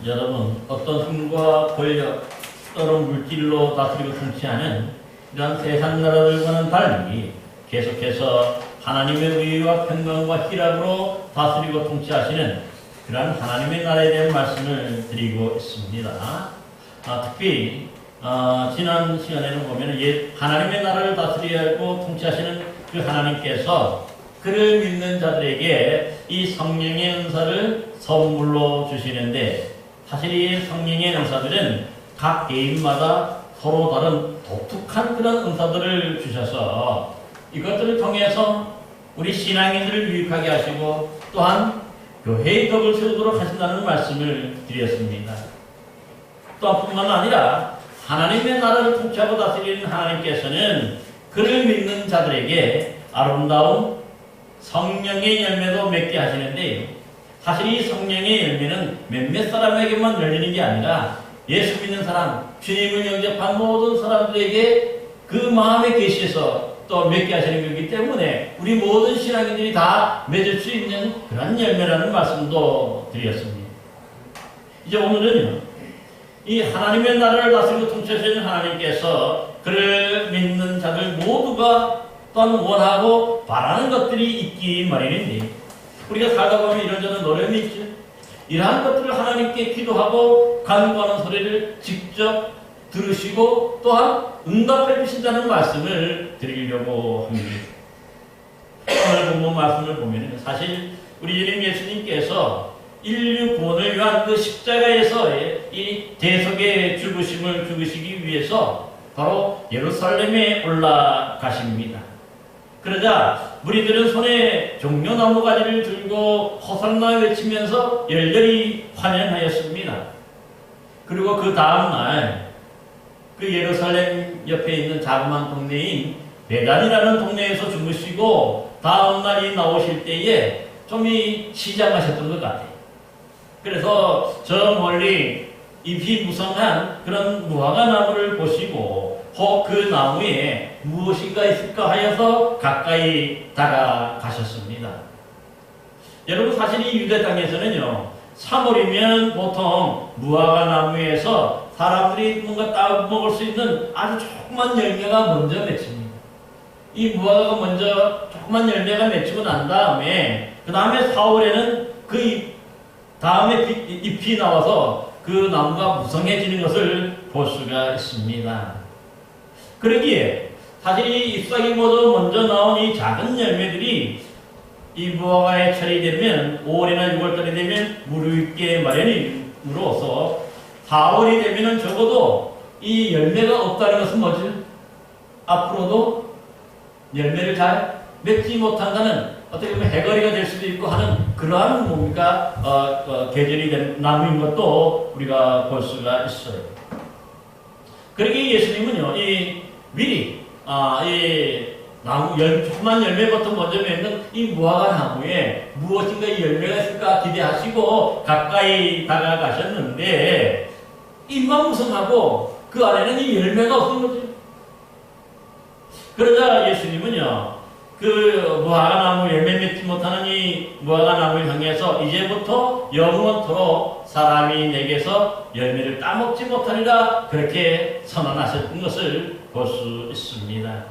여러분, 어떤 힘과 권력 또는 물질로 다스리고 통치하는 이러한 세상 나라들과는 달리 계속해서 하나님의 의와 평강과 희락으로 다스리고 통치하시는 그러한 하나님의 나라에 대한 말씀을 드리고 있습니다. 특히 지난 시간에는 보면 하나님의 나라를 다스리고 통치하시는 그 하나님께서 그를 믿는 자들에게 이 성령의 은사를 선물로 주시는데, 사실 이 성령의 은사들은 각 개인마다 서로 다른 독특한 그런 은사들을 주셔서 이것들을 통해서 우리 신앙인들을 유익하게 하시고 또한 교회의 덕을 세우도록 하신다는 말씀을 드렸습니다. 또한 뿐만 아니라 하나님의 나라를 통치하고 다스리는 하나님께서는 그를 믿는 자들에게 아름다운 성령의 열매도 맺게 하시는데, 사실 이 성령의 열매는 몇몇 사람에게만 열리는 게 아니라 예수 믿는 사람, 주님을 영접한 모든 사람들에게 그 마음의 계시에서 또 맺게 하시는 것이기 때문에 우리 모든 신앙인들이 다 맺을 수 있는 그런 열매라는 말씀도 드렸습니다. 이제 오늘은요, 이 하나님의 나라를 다스리고 통치하시는 하나님께서 그를 믿는 자들 모두가 또한 원하고 바라는 것들이 있기 마련인데, 우리가 살다 보면 이런저런 노력이 있죠. 이러한 것들을 하나님께 기도하고 간구하는 소리를 직접 들으시고 또한 응답해 주신다는 말씀을 드리려고 합니다. 오늘 본문 말씀을 보면 사실 우리 주님 예수님께서 인류 구원을 위한 그 십자가에서의 이 대속의 죽으심을 죽으시기 위해서 바로 예루살렘에 올라가십니다. 그러자 무리들은 손에 종려나무 가지를 들고 호산나 외치면서 열렬히 환영하였습니다. 그리고 그 다음날 그 예루살렘 옆에 있는 자그마한 동네인 베단이라는 동네에서 주무시고 다음날이 나오실 때에 좀 시장하셨던 것 같아요. 그래서 저 멀리 잎이 무성한 그런 무화과 나무를 보시고 그 나무에 무엇인가 있을까 하여서 가까이 다가가셨습니다. 여러분, 사실 이 유대 땅에서는요, 3월이면 보통 무화과 나무에서 사람들이 뭔가 따먹을 수 있는 아주 조그만 열매가 먼저 맺힙니다. 이 무화과가 먼저 조그만 열매가 맺히고 난 다음에 그 다음에 4월에는 그 다음에 잎이 나와서 그 나무가 무성해지는 것을 볼 수가 있습니다. 그러기에 사실 이 잎사귀보다 먼저 나온 이 작은 열매들이 이 무화과의 철이 되면 5월이나 6월달이 되면 무르익게 마련이므로써 4월이 되면 적어도 이 열매가 없다는 것은 뭐지? 앞으로도 열매를 잘 맺지 못한다는 어떻게 보면 해거리가 될 수도 있고 하는 그러한 계절이 된 나무인 것도 우리가 볼 수가 있어요. 그러기에 예수님은요, 미리 이 나무 조그만 열매부터 먼저 맺는 이 무화과 나무에 무엇인가 이 열매가 있을까 기대하시고 가까이 다가가셨는데 잎만 무성하고 그 안에는 이 열매가 없는 거죠. 그러자 예수님은요, 그 무화과 나무 열매 맺지 못하는 이 무화과 나무를 향해서 이제부터 영원토록 사람이 내게서 열매를 따먹지 못하리라 그렇게 선언하셨던 것을 볼 수 있습니다.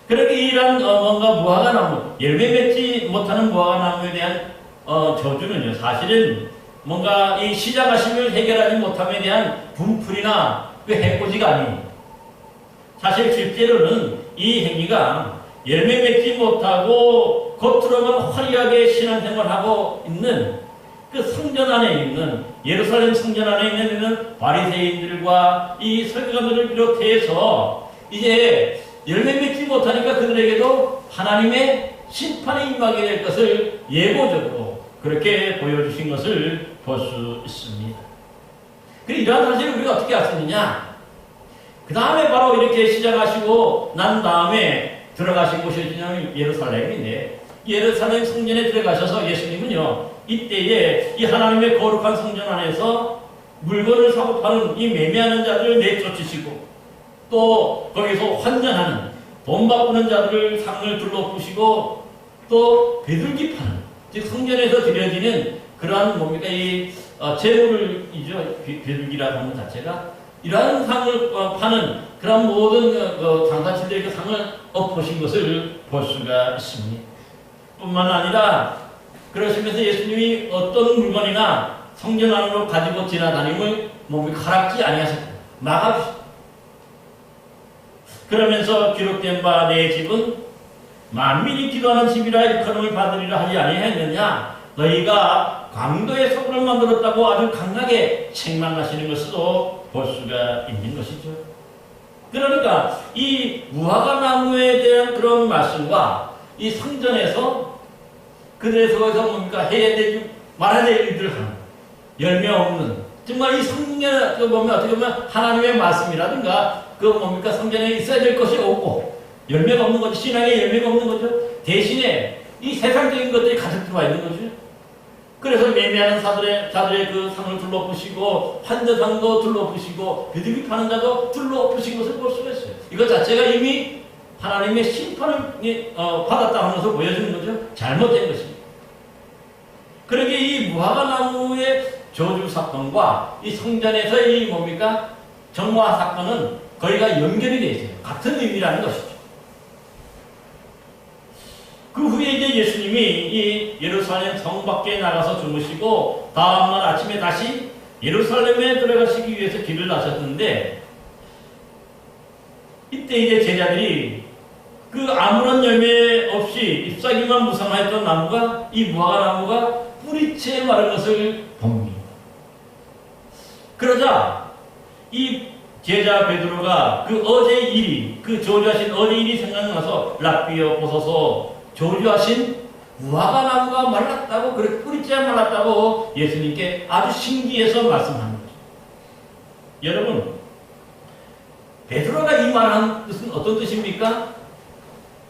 그렇게 이런 뭔가 무화과 나무, 열매 맺지 못하는 무화과 나무에 대한 저주는요, 사실은 뭔가 이 시작하심을 해결하지 못함에 대한 분풀이나 그 해코지가 아닙니다. 사실 실제로는 이 행위가 열매 맺지 못하고 겉으로만 화려하게 신앙생활하고 있는 그 성전 안에 있는 예루살렘 성전 안에 있는 바리새인들과 이 설교자들을 비롯해서 이제 열매 맺지 못하니까 그들에게도 하나님의 심판이 임하게 될 것을 예고적으로 그렇게 보여주신 것을 볼 수 있습니다. 이러한 사실을 우리가 어떻게 알 수 있느냐? 그 다음에 바로 이렇게 시작하시고 난 다음에 들어가신 곳이 예루살렘인데, 예루살렘 성전에 들어가셔서 예수님은요, 이때에 이 하나님의 거룩한 성전 안에서 물건을 사고 파는 이 매매하는 자들을 내쫓으시고 또 거기서 환전하는 돈 바꾸는 자들을 상을 둘러부시고 또 배들기 파는, 즉 성전에서 드려지는 그러한 이 재물이죠. 비둘기라고 하는 자체가 이러한 상을 파는 그런 모든 장사치들의 그 상을 엎으신 것을 볼 수가 있습니다. 뿐만 아니라 그러시면서 예수님이 어떤 물건이나 성전 안으로 가지고 지나다님을 몸이 허락지 아니하셨다. 막아주셨다. 그러면서 기록된 바 내 집은 만민이 기도하는 집이라 일컬음을 받으리라 하지 아니했느냐. 너희가 강도의 서구를 만들었다고 아주 강하게 책망하시는 것으로 볼 수가 있는 것이죠. 그러니까 이 무화과 나무에 대한 그런 말씀과 이 성전에서 그들의 거기서 뭡니까 해야 되지 말아야 될 일들을 하는 열매 없는 정말 이 성경에 보면 어떻게 보면 하나님의 말씀이라든가 그 뭡니까 성전에 있어야 될 것이 없고 열매가 없는 거죠. 신앙에 열매가 없는 거죠. 대신에 이 세상적인 것들이 가득 들어와 있는 거죠. 그래서 매매하는 자들의 그 상을 둘러부시고 환전상도 둘러부시고 비둘기 파는 자도 둘러부신 것을 볼 수가 있어요. 이것 자체가 이미 하나님의 심판을 받았다는 것을 보여주는 거죠. 잘못된 것입니다. 그러기에 이 무화과 나무의 저주 사건과 이 성전에서 이 뭡니까 정화 사건은 거의가 연결이 되어 있어요. 같은 의미라는 것이죠. 그 후에 이제 예수님이 이 예루살렘 성 밖에 나가서 주무시고 다음날 아침에 다시 예루살렘에 들어가시기 위해서 길을 나섰는데 이때 이제 제자들이 그 아무런 열매 없이 잎사귀만 무성하였던 나무가 이 무화과 나무가 뿌리채 마른 것을 봅니다. 그러자 이 제자 베드로가 그 어제 일이 그 저주하신 어제 일이 생각나서 랍비여 보소서 저주하신 무화과 나무가 말랐다고 그렇게 뿌리째 말랐다고 예수님께 아주 신기해서 말씀하는 거죠. 여러분 베드로가 이 말한 뜻은 어떤 뜻입니까?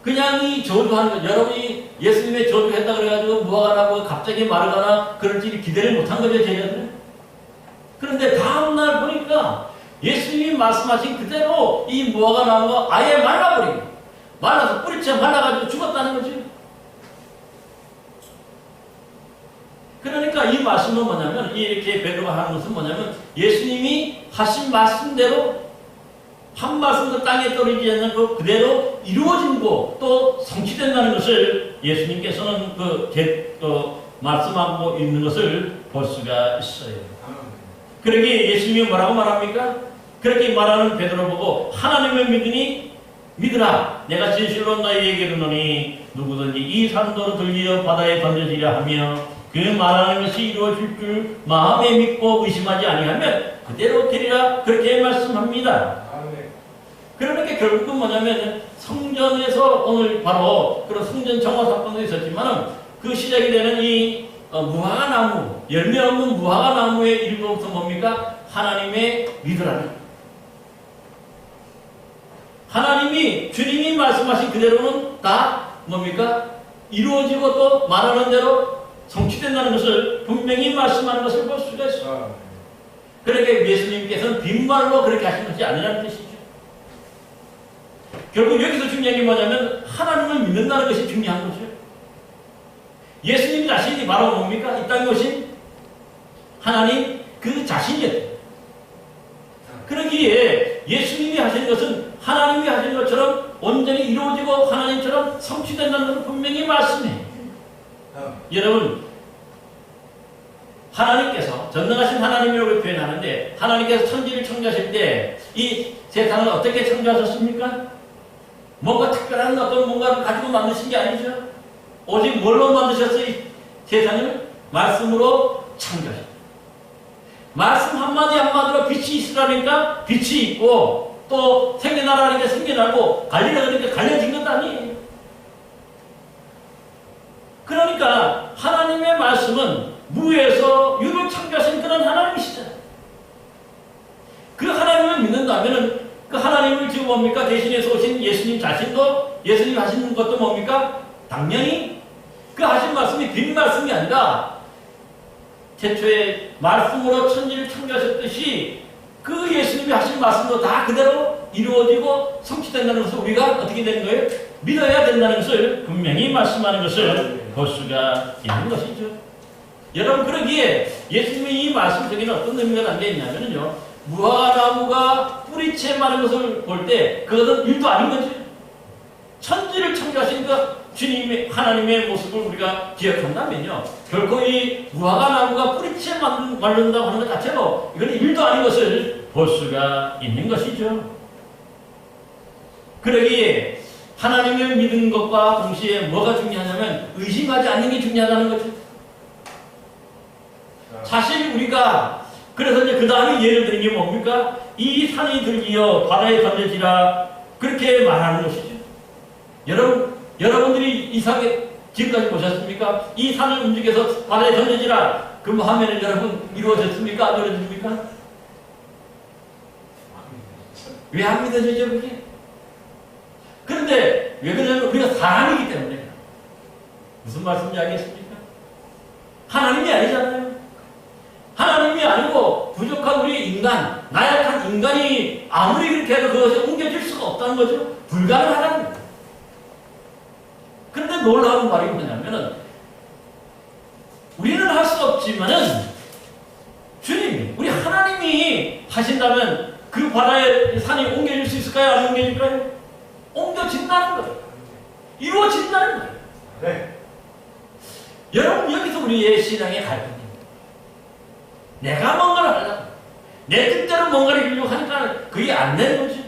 그냥 이 저주하는 것 여러분이 예수님의 저주했다 그래가지고 무화과 나무가 갑자기 마르거나 그럴지 기대를 못한 거죠 제자들은. 그런데 다음날 보니까 예수님이 말씀하신 그대로 이 무화과 나무가 아예 말라버리고 말라서 뿌리채 말라가지고 죽었다는 거지. 그러니까 이 말씀은 뭐냐면 이렇게 베드로가 하는 것은 뭐냐면 예수님이 하신 말씀대로 한 말씀도 땅에 떨어지지 않는 그 그대로 이루어진 거 또 성취된다는 것을 예수님께서는 말씀하고 있는 것을 볼 수가 있어요. 그러기에 예수님이 뭐라고 말합니까? 그렇게 말하는 베드로 보고 하나님을 믿으라. 내가 진실로 너희에게 이르노니 누구든지 이 산도로 들려 바다에 던져지려 하며 그 말하는 것이 이루어질 줄 마음에 믿고 의심하지 아니하면 그대로 되리라. 그렇게 말씀합니다. 그러니까 결국은 뭐냐면 성전에서 오늘 바로 그런 성전 정화 사건도 있었지만 그 시작이 되는 이 무화과 나무, 열매 없는 무화과 나무의 일부부터 뭡니까? 하나님의 믿으라는. 하나님이 주님이 말씀하신 그대로는 다 뭡니까? 이루어지고 또 말하는 대로 성취된다는 것을 분명히 말씀하는 것을 볼 수가 있어요. 그러니까 예수님께서는 빈말로 그렇게 하신 것이 아니라는 뜻이죠. 결국 여기서 중요한 게 뭐냐면 하나님을 믿는다는 것이 중요한 거죠. 예수님 자신이 바로 뭡니까? 이 땅에 오신 하나님 그 자신이었어요. 그러기에 예수님이 하시는 것은 하나님이 하시는 것처럼 온전히 이루어지고 하나님처럼 성취된다는 것을 분명히 말씀해요. 여러분 하나님께서 전능하신 하나님이라고 표현하는데 하나님께서 천지를 창조하실 때 이 세상을 어떻게 창조하셨습니까? 뭔가 특별한 어떤 뭔가를 가지고 만드신 게 아니죠. 오직 뭘로 만드셨어요? 이 세상을 말씀으로 창조하셨어요. 말씀 한마디 한마디로 빛이 있으라니까 빛이 있고 또 생겨나라니까 생겨나고 갈리라 그러니까 갈려진 것도 아니에요. 그러니까 하나님의 말씀은 무에서 유를 창조하신 그런 하나님이시잖아요. 그 하나님을 믿는다면 그 하나님을 지금 뭡니까? 대신해서 오신 예수님 자신도 예수님 하시는 것도 뭡니까? 당연히 그 하신 말씀이 빈 말씀이 아니라 최초의 말씀으로 천지를 창조하셨듯이 그 예수님이 하신 말씀도 다 그대로 이루어지고 성취된다는 것을 우리가 어떻게 되는 거예요? 믿어야 된다는 것을 분명히 말씀하는 것을 볼 수가 있는 것이죠. 여러분, 그러기에 예수님의 이 말씀 속에는 어떤 의미가 담겨 있냐면요, 무화과나무가 뿌리채 마른 것을 볼 때 그것은 일도 아닌 거지. 천지를 창조하신 그 주님의, 하나님의 모습을 우리가 기억한다면요, 결코 이 무화과나무가 뿌리채 마른다고 하는 것 자체로 이건 일도 아닌 것을 볼 수가 있는 것이죠. 그러기에 하나님을 믿는 것과 동시에 뭐가 중요하냐면 의심하지 않는 게 중요하다는 거죠. 사실 우리가 그래서 이제 그 다음에 예를 드는 게 뭡니까? 이 산이 들기어 바다에 던져지라, 그렇게 말하는 것이죠. 여러분들이 이삭에 지금까지 보셨습니까? 이 산을 움직여서 바다에 던져지라, 그럼 하면은 여러분 이루어졌습니까? 안 이루어졌습니까? 왜 안 믿어지죠, 그게? 그런데 왜 그러냐면 우리가 사람이기 때문에. 무슨 말씀인지 알겠습니까? 하나님이 아니잖아요. 하나님이 아니고 부족한 우리 인간, 나약한 인간이 아무리 그렇게 해도 그것이 옮겨질 수가 없다는 거죠. 불가능하다는 거예요. 그런데 놀라운 말이 뭐냐면은, 우리는 할 수 없지만은 주님, 우리 하나님이 하신다면 그 바다에 산이 옮겨질 수 있을까요? 안 옮겨질까요? 옮겨진다는 거예요. 이루어진다는 거예요. 네. 여러분, 여기서 우리의 신앙의 갈등입니다. 내가 뭔가를 하려고, 내 뜻대로 뭔가를 이루려고 하니까 그게 안 되는 거죠.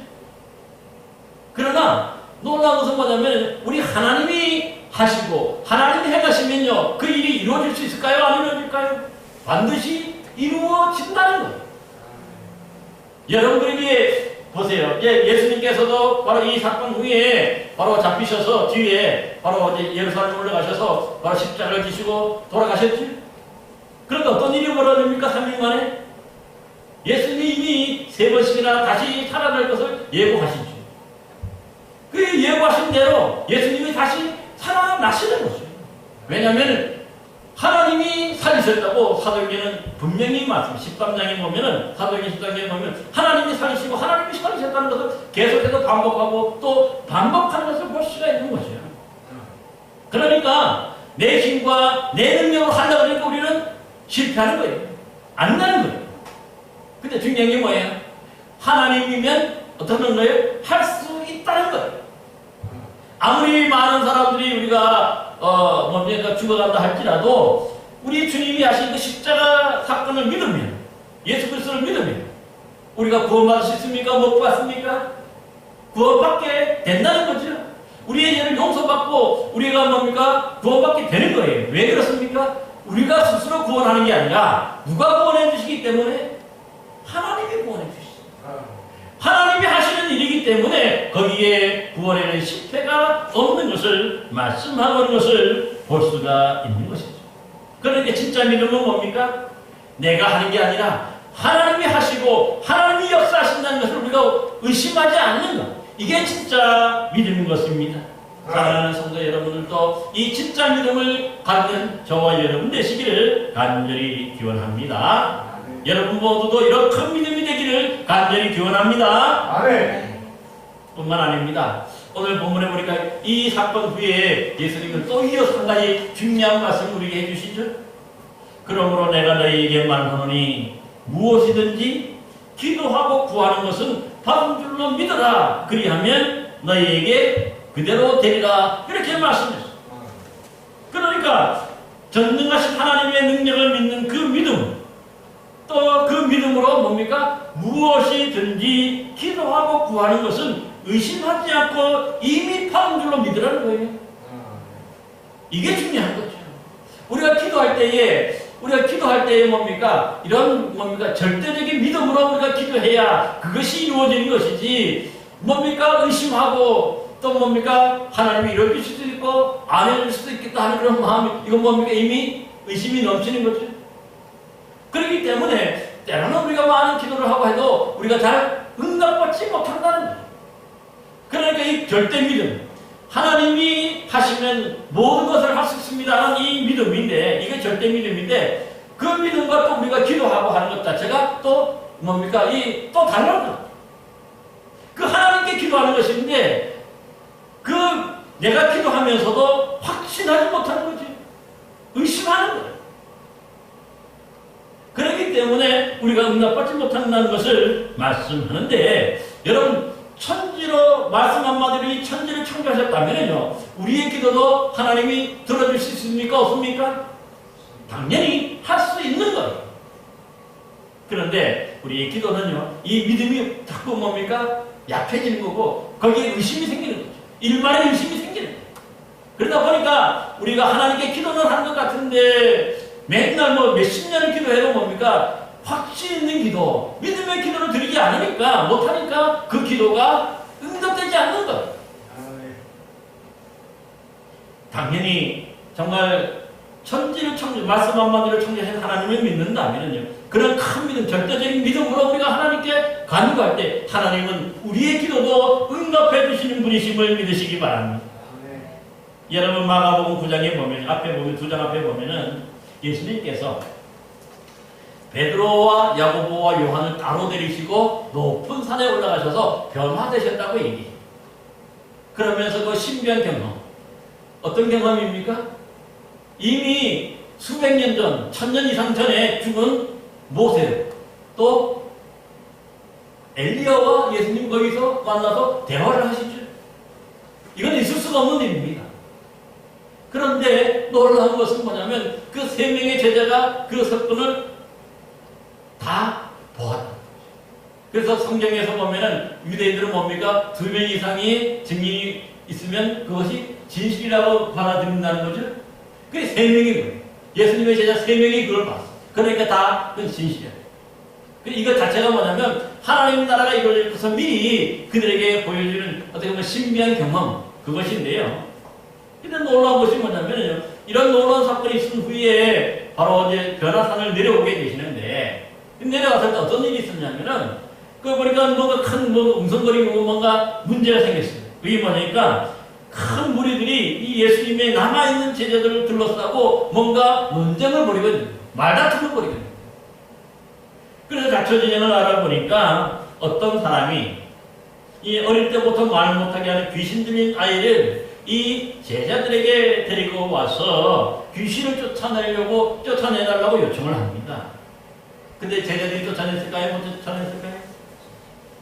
그러나 놀라운 것은 뭐냐면, 우리 하나님이 하시고 하나님이 행하시면요, 그 일이 이루어질 수 있을까요? 안 이루어질까요? 반드시 이루어진다는 거예요. 여러분들에게 보세요. 예수님께서도 바로 이 사건 후에 바로 잡히셔서 뒤에 바로 이제 예루살렘 올라가셔서 바로 십자가를 지시고 돌아가셨지. 그런데 어떤 일이 벌어집니까? 3일 만에 예수님이 이미 3번씩이나 다시 살아날 것을 예고하시죠. 그 예고하신 대로 예수님이 다시 살아나시는 거죠. 왜냐하면 하나님이 살리셨다고 사도행전은 분명히 말씀합니다. 13장에 보면은, 사도행전 13장에 보면 하나님이 살리시고 하나님이 살리셨다는 것을 계속해서 반복하고 또 반복하는 것을 볼 수가 있는 거죠. 그러니까 내 힘과 내 능력으로 하려고 하니까 우리는 실패하는 거예요. 안 나는 거예요. 근데 중요한 게 뭐예요? 하나님이면 어떻게 하는 거예요? 할 수 있다는 거예요. 아무리 많은 사람들이 우리가 뭡니까 죽어간다 할지라도 우리 주님이 하신 그 십자가 사건을 믿으면, 예수 그리스도를 믿으면 우리가 구원받을 수 있습니까? 못 받습니까? 구원받게 된다는 거죠. 우리의 죄를 용서받고 우리가 뭡니까? 구원받게 되는 거예요. 왜 그렇습니까? 우리가 스스로 구원하는 게 아니라 누가 구원해 주시기 때문에? 하나님이 구원해 주시죠. 하나님이 하시는 일이기 때문에 거기에 구원에는 실패가 없는 것을 말씀하고 있는 것을 볼 수가 있는 것이죠. 그러니까 진짜 믿음은 뭡니까? 내가 하는 게 아니라 하나님이 하시고 하나님이 역사하신다는 것을 우리가 의심하지 않는 것, 이게 진짜 믿음인 것입니다. 사랑하는 성도 여러분들도 이 진짜 믿음을 갖는 저와 여러분 되시기를 간절히 기원합니다. 여러분 모두도 이런 큰 믿음이 되기를 간절히 기원합니다. 아멘. 뿐만 아닙니다. 오늘 본문에 보니까 이 사건 후에 예수님은 또 이어서 한 가지 중요한 말씀을 우리에게 해주시죠. 그러므로 내가 너희에게 말하노니 무엇이든지 기도하고 구하는 것은 받은 줄로 믿어라. 그리하면 너희에게 그대로 되리라. 이렇게 말씀했어요. 그러니까 전능하신 하나님의 능력을 믿는 그 믿음, 또 그 믿음으로 뭡니까? 무엇이든지 기도하고 구하는 것은 의심하지 않고 이미 받은 줄로 믿으라는 거예요. 이게 중요한 거죠. 우리가 기도할 때에 뭡니까? 이런 뭡니까? 절대적인 믿음으로 우리가 기도해야 그것이 이루어지는 것이지, 뭡니까? 의심하고 또 뭡니까? 하나님이 이럴 수도 있고 안 해줄 수도 있겠다 하는 그런 마음이, 이건 뭡니까? 이미 의심이 넘치는 거죠. 그렇기 때문에 때로는 우리가 많은 기도를 하고 해도 우리가 잘 응답받지 못한다는 거예요. 그러니까 이 절대 믿음, 하나님이 하시면 모든 것을 할 수 있습니다라는 이 믿음인데, 이게 절대 믿음인데, 그 믿음과 또 우리가 기도하고 하는 것 자체가 또 뭡니까? 이 또 다른 것. 그 하나님께 기도하는 것인데, 그 내가 기도하면서도 확신하지 못하는 거지. 의심하는 거예요. 그렇기 때문에 우리가 응답받지 못한다는 것을 말씀하는데, 여러분 천지로 말씀 한마디로 이 천지를 창조하셨다면요, 우리의 기도도 하나님이 들어줄 수 있습니까? 없습니까? 당연히 할 수 있는 거예요. 그런데 우리의 기도는요, 이 믿음이 자꾸 뭡니까? 약해지는 거고, 거기에 의심이 생기는 거죠. 일말의 의심이 생기는 거예요. 그러다 보니까 우리가 하나님께 기도는 하는 것 같은데 맨날 뭐 몇십 년을 기도해도 뭡니까? 확신 있는 기도, 믿음의 기도를 드리지 않으니까, 못하니까 그 기도가 응답되지 않는 거예요. 당연히 정말 천지를 말씀 한마디로 창조하신 하나님을 믿는다면요, 그런 큰 믿음, 절대적인 믿음으로 우리가 하나님께 간구할 때 하나님은 우리의 기도도 응답해 주시는 분이심을 믿으시기 바랍니다. 여러분 마가복음 9장에 보면, 앞에 보면, 2장 앞에 보면은 예수님께서 베드로와 야고보와 요한을 따로 데리시고 높은 산에 올라가셔서 변화되셨다고 얘기해요. 그러면서 그 신비한 경험, 어떤 경험입니까? 이미 수백 년 전, 1000년 이상 전에 죽은 모세, 또 엘리야와 예수님 거기서 만나서 대화를 하시죠. 이건 있을 수가 없는 일입니다. 그런데 놀라운 것은 뭐냐면 그 3명의 제자가 그 사건을 다 보았다. 그래서 성경에서 보면은 유대인들은 뭡니까? 2명 이상이 증인이 있으면 그것이 진실이라고 받아들인다는 거죠. 그게 3명이 거예요. 예수님의 제자 3명이 그걸 봤어. 그러니까 다 그건 진실이야. 이거 자체가 뭐냐면 하나님 나라가 이루어질 것을 미리 그들에게 보여주는 어떻게 보면 신비한 경험, 그것인데요. 근데 놀라운 것이 뭐냐면요, 이런 놀라운 사건이 있은 후에 바로 이제 변화산을 내려오게 되시는데, 내려갔을 때 어떤 일이 있었냐면은, 그 보니까 뭔가 큰 웅성거리고 뭔가 문제가 생겼어요. 그게 뭐냐니까, 큰 무리들이 이 예수님의 남아있는 제자들을 둘러싸고 뭔가 논쟁을 벌이거든요. 말다툼을 벌이거든요. 그래서 자초지종을 알아보니까 어떤 사람이 이 어릴 때부터 말 못하게 하는 귀신 들린 아이를 이 제자들에게 데리고 와서 귀신을 쫓아내달라고 요청을 합니다. 근데 제자들이 쫓아냈을까요? 못 쫓아냈을까요?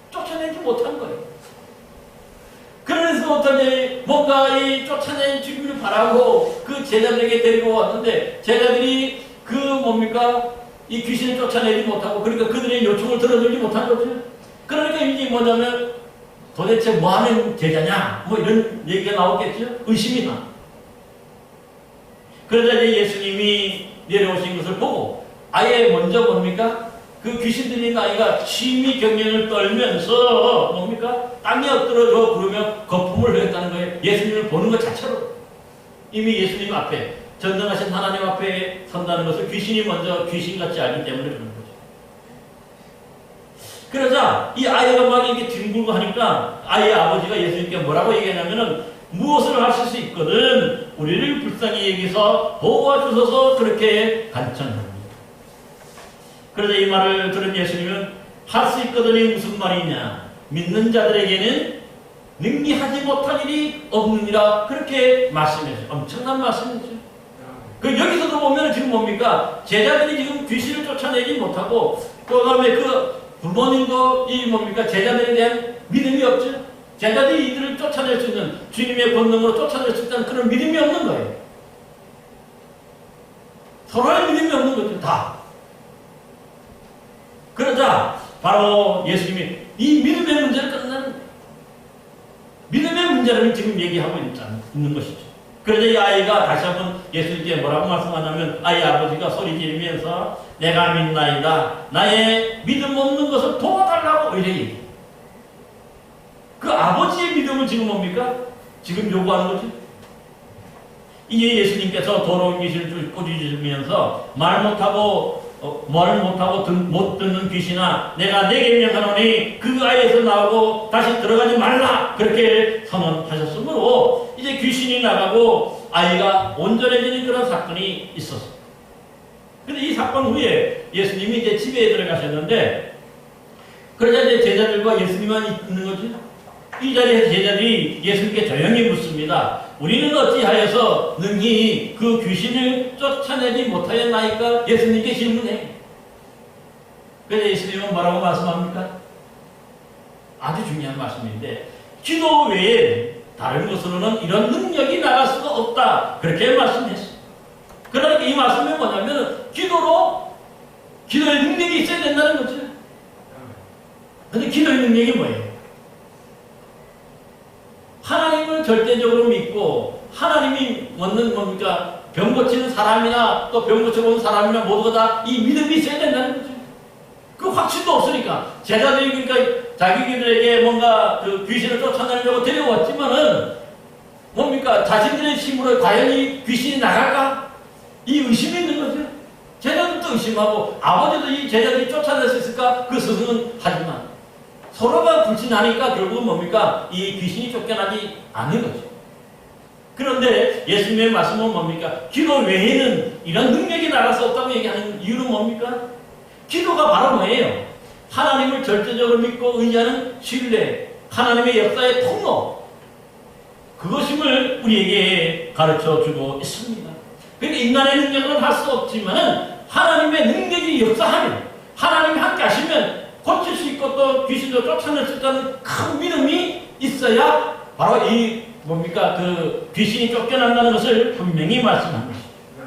쫓아내지 못한 거예요. 그래서 어떤 뭔가 이 쫓아내주기를 바라고 그 제자들에게 데리고 왔는데, 제자들이 그 뭡니까? 이 귀신을 쫓아내지 못하고, 그러니까 그들의 요청을 들어주지 못한 거죠. 그러니까 이게 뭐냐면 도대체 뭐 하는 제자냐? 뭐 이런 얘기가 나오겠죠? 의심이 나. 그러자 이제 예수님이 내려오신 것을 보고 아예 먼저 뭡니까? 그 귀신 들린 아이가 심히 경련을 떨면서 뭡니까? 땅에 엎드려져 그러며 거품을 흘렸다는 거예요. 예수님을 보는 것 자체로. 이미 예수님 앞에, 전능하신 하나님 앞에 선다는 것을 귀신이 먼저 귀신같이 알기 때문에 그런 거죠. 그러자 이 아이가 막 이렇게 뒹굴고 하니까 아이의 아버지가 예수님께 뭐라고 얘기하냐면은, 무엇을 하실 수 있거든 우리를 불쌍히 여기서 도와주셔서 그렇게 간청합니다. 그러자 이 말을 들은 예수님은 할 수 있거든이 무슨 말이냐, 믿는 자들에게는 능히하지 못할 일이 없느니라, 그렇게 말씀했어요. 엄청난 말씀이죠. 그 여기서도 보면 지금 뭡니까? 제자들이 지금 귀신을 쫓아내지 못하고, 그 다음에 그 부모님도 이 뭡니까? 제자들에 대한 믿음이 없죠. 제자들이 이들을 쫓아낼 수 있는, 주님의 권능으로 쫓아낼 수 있다는 그런 믿음이 없는 거예요. 서로의 믿음이 없는 거죠, 다. 그러자 바로 예수님이 이 믿음의 문제를 끝내는, 믿음의 문제를 지금 얘기하고 있는 것이죠. 그러자 이 아이가 다시 한번 예수님께 뭐라고 말씀하냐면, 아이 아버지가 소리 지르면서 내가 믿나이다, 나의 믿음 없는 것을 도와달라고 이래 얘기해요. 그 아버지의 믿음을 지금 뭡니까? 지금 요구하는 거지. 이제 예수님께서 더러운 귀신을 꾸짖으면서 말 못하고 못 듣는 귀신아, 내가 내게 명하노니 그 아이에서 나오고 다시 들어가지 말라, 그렇게 선언하셨으므로 이제 귀신이 나가고 아이가 온전해지는 그런 사건이 있었어요. 근데 이 사건 후에 예수님이 이제 집에 들어가셨는데, 그러자 이제 제자들과 예수님만 있는 거지. 이 자리에서 제자들이 예수님께 조용히 묻습니다. 우리는 어찌하여서 능히 그 귀신을 쫓아내지 못하였나이까? 예수님께 질문해. 그래서 예수님은 뭐라고 말씀합니까? 아주 중요한 말씀인데 기도 외에 다른 것으로는 이런 능력이 나갈 수가 없다. 그렇게 말씀했어요. 그러니까 이 말씀이 뭐냐면 기도의 능력이 있어야 된다는 거죠. 근데 기도의 능력이 뭐예요? 하나님을 절대적으로 믿고 하나님이 얻는 뭡니까? 병 고치는 사람이나 또 병 고쳐본 사람이나 모두가 다 이 믿음이 있어야 된다는 거죠. 그 확신도 없으니까 제자들이 그러니까 자기들에게 뭔가 그 귀신을 쫓아내려고 데려왔지만은 뭡니까? 자신들의 힘으로 과연 이 귀신이 나갈까? 이 의심이 있는 거죠. 제자들도 의심하고 아버지도 이 제자들이 쫓아낼 수 있을까? 그 스승은 하지만 서로가 불신하니까 결국은 뭡니까? 이 귀신이 쫓겨나지 않는 거죠. 그런데 예수님의 말씀은 뭡니까? 기도 외에는 이런 능력이 나갈 수 없다고 얘기하는 이유는 뭡니까? 기도가 바로 뭐예요? 하나님을 절대적으로 믿고 의지하는 신뢰, 하나님의 역사의 통로, 그것임을 우리에게 가르쳐 주고 있습니다. 그러니까 인간의 능력은 할 수 없지만 하나님의 능력이 역사하면, 하나님이 함께 하시면 고칠 수 있고 또 귀신도 쫓아낼 수 있다는 큰 믿음이 있어야 바로 이 뭡니까? 그 귀신이 쫓겨난다는 것을 분명히 말씀합니다.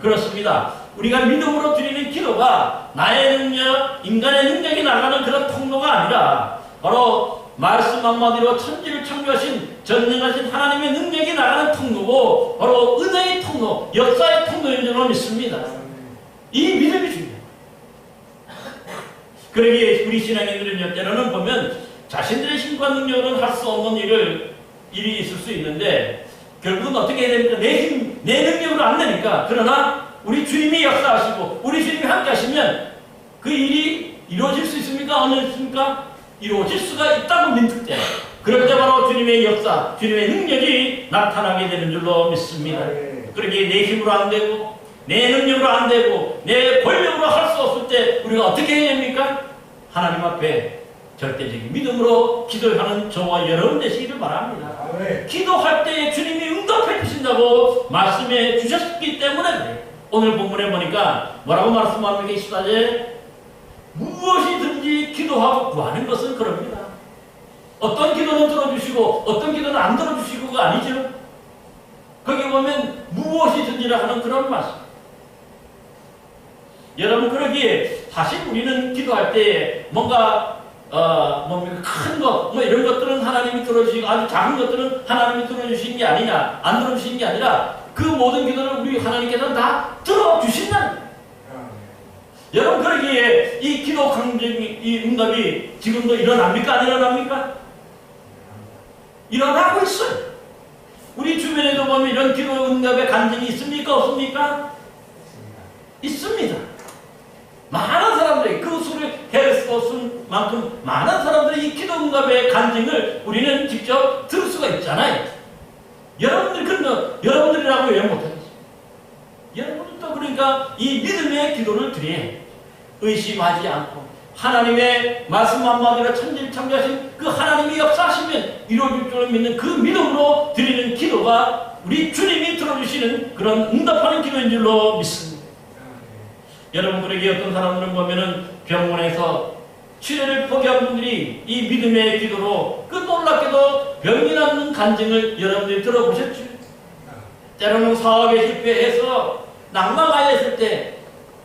그렇습니다. 우리가 믿음으로 드리는 기도가 나의 능력, 인간의 능력이 나가는 그런 통로가 아니라 바로 말씀 한마디로 천지를 창조하신 전능하신 하나님의 능력이 나가는 통로고 바로 은혜의 통로, 역사의 통로인 줄로 믿습니다. 이 믿음이 중요해요. 그러기에 우리 신앙인들은 때로는 보면 자신들의 힘과 능력은 할 수 없는 일이 있을 수 있는데 결국은 어떻게 해야 됩니까? 내 힘, 내 능력으로 안 되니까. 그러나 우리 주님이 역사하시고 우리 주님이 함께 하시면 그 일이 이루어질 수 있습니까? 안 있습니까? 이루어질 수가 있다고 믿을 때 그럴 때 바로 주님의 역사, 주님의 능력이 나타나게 되는 줄로 믿습니다. 그러기에 내 힘으로 안 되고 내 능력으로 안 되고 내 권력으로 할 수 없을 때 우리가 어떻게 해야 됩니까? 하나님 앞에 절대적인 믿음으로 기도하는 저와 여러분 되시기를 바랍니다. 기도할 때 주님이 응답해 주신다고 말씀해 주셨기 때문에 그래요. 오늘 본문에 보니까 뭐라고 말씀합니까? 24절 무엇이든지 기도하고 구하는 것은 그럽니다. 어떤 기도는 들어주시고 어떤 기도는 안 들어주시고가 아니죠. 거기 보면 무엇이든지라 하는 그런 말씀. 여러분 그러기에 사실 우리는 기도할 때 뭔가 큰 것, 이런 것들은 하나님이 들어주시고 아주 작은 것들은 하나님이 들어주신 게 아니냐, 안 들어주신 게 아니라 그 모든 기도를 우리 하나님께서는 다 들어주신다는 거예요. 여러분 그러기에 이 기도 강쟁이, 이 응답이 지금도 일어납니까? 안 일어납니까? 일어나고 있어요. 우리 주변에도 보면 이런 기도 응답의 간증이 있습니까? 없습니까? 있습니다. 많은 사람들이 그 수를 헤를 수 없을 만큼 많은 사람들이 이 기도 응답의 간증을 우리는 직접 들을 수가 있잖아요. 여러분들이라고 왜 못하겠어요? 여러분도 그러니까 이 믿음의 기도를 드려야 의심하지 않고 하나님의 말씀 한마디로 천지를 창조하신 그 하나님이 역사하시면 이루어질 줄을 믿는 그 믿음으로 드리는 기도가 우리 주님이 들어주시는 그런 응답하는 기도인 줄로 믿습니다. 여러분 그러기에 어떤 사람들은 보면은 병원에서 치료를 포기한 분들이 이 믿음의 기도로 그 놀랍게도 병이 낫는 간증을 여러분들이 들어보셨죠? 때로는 사업에 실패해서 낙망하여 있을 때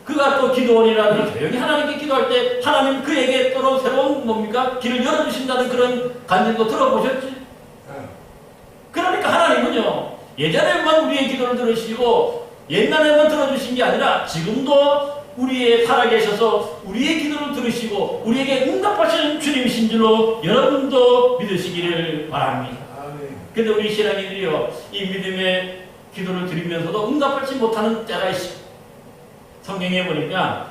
그가 또 기도원이라는 조용히 하나님께 기도할 때 하나님 그에게 또 새로운 뭡니까? 길을 열어주신다는 그런 간증도 들어보셨지? 그러니까 하나님은요 예전에만 우리의 기도를 들으시고 옛날에만 들어주신 게 아니라 지금도 우리의 살아계셔서 우리의 기도를 들으시고 우리에게 응답하시는 주님이신 줄로 여러분도 믿으시기를 바랍니다. 그런데 우리 신앙인들이요 이 믿음의 기도를 드리면서도 응답하지 못하는 때가 있습니다. 성경에 보니까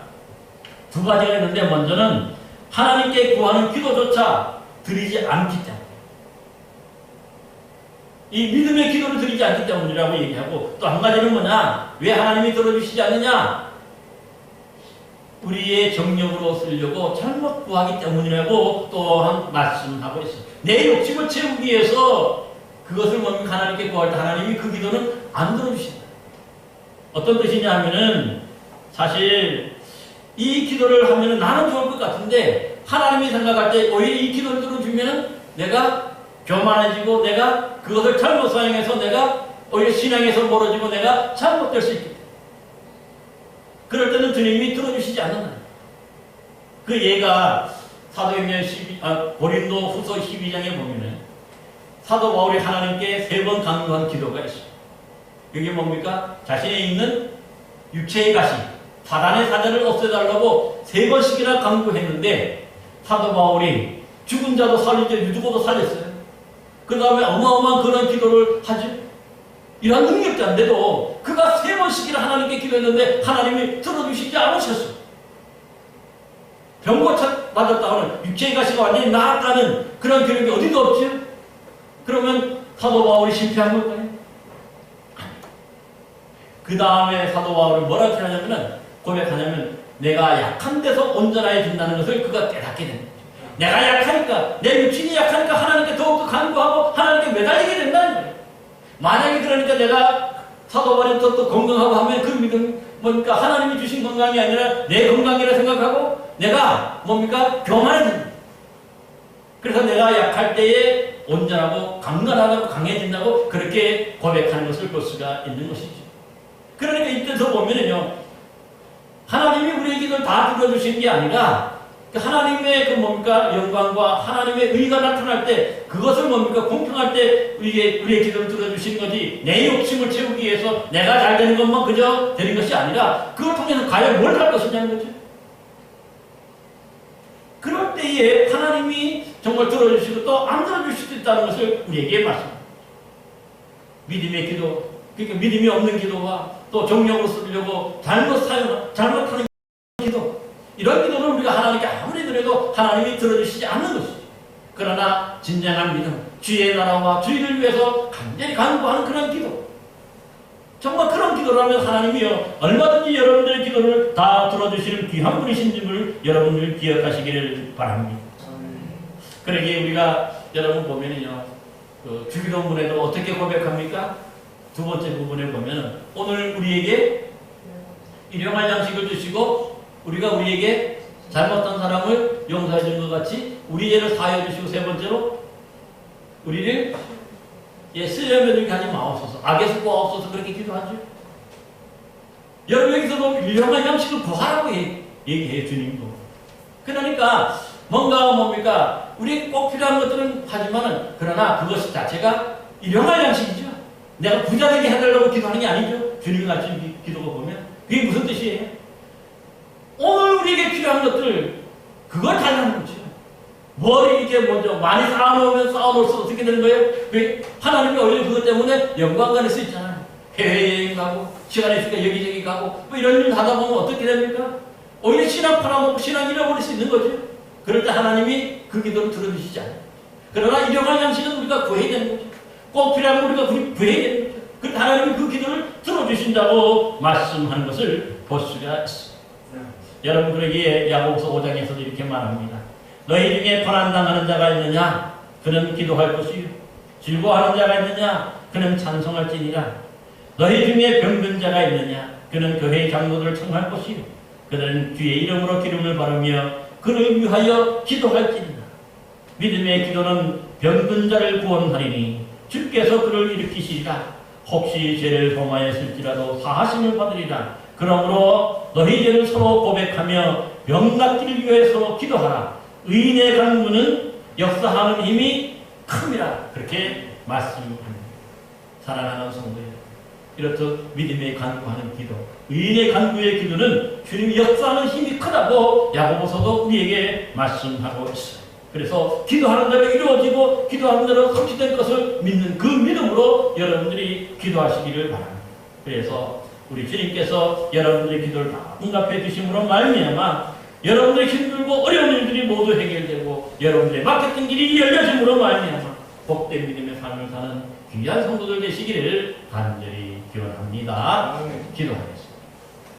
두 가지가 있는데 먼저는 하나님께 구하는 기도조차 드리지 않기 때문에 이 믿음의 기도를 드리지 않기 때문이라고 얘기하고 또 한 가지는 뭐냐? 왜 하나님이 들어주시지 않느냐? 우리의 정력으로 쓰려고 잘못 구하기 때문이라고 또한 말씀하고 있어요. 내 욕심을 채우기 위해서 그것을 뭡니까? 하나님께 구할 때 하나님이 그 기도는 안 들어주신다. 어떤 뜻이냐 하면은 사실 이 기도를 하면 나는 좋을 것 같은데 하나님이 생각할 때 오히려 이 기도를 들어주면 내가 교만해지고 내가 그것을 잘못 사용해서 내가 오히려 신앙에서 멀어지고 내가 잘못될 수 있겠다. 그럴 때는 주님이 들어주시지 않는다. 그 예가 사도행전 고린도 후서 12장에 보면은 사도 바울이 하나님께 3번 간구한 기도가 있어요. 그게 뭡니까? 자신의 있는 육체의 가시, 사단의 사자를 없애달라고 3번씩이나 간구했는데 사도 바울이 죽은 자도 살리죠. 유두고도 살렸어요. 그 다음에 어마어마한 그런 기도를 하죠. 이러한 능력자인데도 그가 3번씩이나 하나님께 기도했는데 하나님이 들어주시지 않으셨어요. 병고차 맞았다고는 육체의 가시가 완전히 나았다는 그런 기록이 어디도 없죠. 그러면 사도 바울이 실패한 걸까요? 그 다음에 사도 바울은 뭐라고 고백하냐면 내가 약한 데서 온전해진다는 것을 그가 깨닫게 됩니다. 내가 약하니까 내 육신이 약하니까 하나님께 더욱더 간구하고 하나님께 매달리게 된다는 거예요. 만약에 그러니까 내가 사도 바울이 또 건강하고 하면 그 믿음 뭡니까? 하나님이 주신 건강이 아니라 내 건강이라 생각하고 내가 뭡니까? 교만해집니다. 그래서 내가 약할 때에 온전하고 강건하고 강해진다고 그렇게 고백하는 것을 볼 수가 있는 것이죠. 그러니까 이때서 보면은요, 하나님이 우리의 기도를 다 들어주신 게 아니라 하나님의 그 뭡니까? 영광과 하나님의 의가 나타날 때 그것을 뭡니까? 공평할 때 우리의 기도를 들어주신 거지 내 욕심을 채우기 위해서 내가 잘 되는 것만 그저 되는 것이 아니라 그걸 통해서 과연 뭘 할 것이냐는 거죠. 그럴 때에 하나님이 정말 들어주시고 또 안 들어줄 수도 있다는 것을 우리에게 말씀합니다. 믿음의 기도, 그러니까 믿음이 없는 기도와 또 정력으로 쓰려고 잘못하는 기도, 이런 기도를 우리가 하나님께 아무리 드려도 하나님이 들어주시지 않는 것이죠. 그러나 진정한 믿음, 주의 나라와 주의를 위해서 간절히 간구하는 그런 기도, 정말 그런 기도를 하면 하나님이요 얼마든지 여러분들의 기도를 다 들어주시는 귀한 분이신 점을 여러분들 기억하시기를 바랍니다. 그러기에 우리가 여러분 보면은요, 그 주기도문에도 어떻게 고백합니까? 두 번째 부분에 보면 오늘 우리에게 일용할 양식을 주시고 우리가 우리에게 잘못한 사람을 용서해 준 것 같이 우리 죄를 사하여 주시고, 세 번째로 우리를 쓰려면 하지 마옵소서, 악에서 구하옵소서, 그렇게 기도하죠. 여러분 여기서도 일용할 양식을 구하라고 얘기해요, 주님도. 그러니까 뭔가 뭡니까? 우리에게 꼭 필요한 것들은 하지만은 그러나 그것 자체가 일용할 양식이죠. 내가 부자 되게 해달라고 기도하는 게 아니죠. 주님이 가르친 기도가 보면 그게 무슨 뜻이에요? 오늘 우리에게 필요한 것들 그걸 달라는 거죠. 뭘 이렇게 먼저 많이 쌓아놓으면 쌓아놓을수록 어떻게 되는 거예요? 하나님이 오히려 그것 때문에 영광관일 수 있잖아요. 해외여행 가고 시간이 있으니까 여기저기 가고 뭐 이런 일 하다 보면 어떻게 됩니까? 오히려 신앙 팔아먹고 신앙 잃어버릴 수 있는 거죠. 그럴 때 하나님이 그 기도를 들어주시지 않아요. 그러나 일용할 양식은 우리가 구해야 되는 거죠. 꼭 필요한 거 우리가 구해야 되는 거죠. 그런데 하나님이 그 기도를 들어주신다고 말씀하는 것을 볼 수가 있습니다. 여러분, 그러기에 야고보서 5장에서도 이렇게 말합니다. 너희 중에 고난당하는 자가 있느냐? 그는 기도할 것이요. 즐거워하는 자가 있느냐? 그는 찬송할지니라. 너희 중에 병든 자가 있느냐? 그는 교회의 장로들을 청할 것이요. 그들은 주의 이름으로 기름을 바르며 그를 위하여 기도할지니라. 믿음의 기도는 병든 자를 구원하리니 주께서 그를 일으키시리라. 혹시 죄를 범하였을지라도 사하심을 받으리라. 그러므로 너희 죄를 서로 고백하며 병 낫기를 위해 서로 기도하라. 의인의 간구는 역사하는 힘이 큽니다. 그렇게 말씀합니다. 사랑하는 성도여, 이렇듯 믿음의 간구하는 기도, 의인의 간구의 기도는 주님이 역사하는 힘이 크다고 야고보서도 우리에게 말씀하고 있어요. 그래서 기도하는 대로 이루어지고 기도하는 대로 성취될 것을 믿는 그 믿음으로 여러분들이 기도하시기를 바랍니다. 그래서 우리 주님께서 여러분들의 기도를 다 응답해 주심으로 말미암아 여러분들의 힘들고 어려운 일들이 모두 해결되고 여러분들의 막혔던 길이 열려짐으로 말미암아 복된 믿음의 삶을 사는 귀한 성도들 되시기를 간절히 기원합니다. 기도하겠습니다.